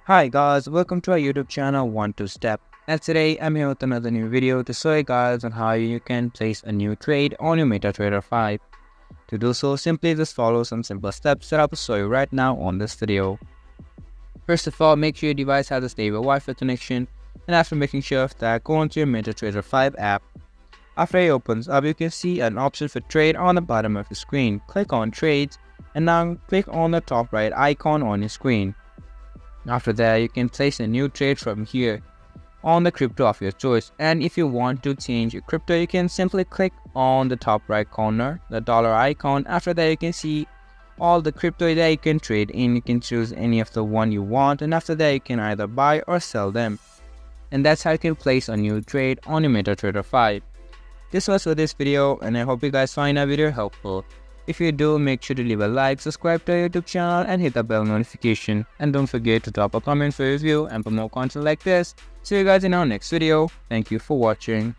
Hi guys, welcome to our YouTube channel 1-2-Step, and today I'm here with another new video to show you guys on how you can place a new trade on your Metatrader 5. To do so, simply just follow some simple steps that I will show you right now on this video. First of all, make sure your device has a stable Wi-Fi connection, and after making sure of that, go onto your Metatrader 5 app. After it opens up, you can see an option for trade on the bottom of your screen. Click on trades and now click on the top right icon on your screen. After that, you can place a new trade from here on the crypto of your choice, and if you want to change your crypto, you can simply click on the top right corner, the dollar icon. After that, you can see all the crypto that you can trade in. You can choose any of the one you want, and after that you can either buy or sell them. And that's how you can place a new trade on your Metatrader 5. This was for this video, and I hope you guys find our video helpful. If you do, make sure to leave a like, subscribe to our YouTube channel, and hit the bell notification. And don't forget to drop a comment for your review and for more content like this. See you guys in our next video. Thank you for watching.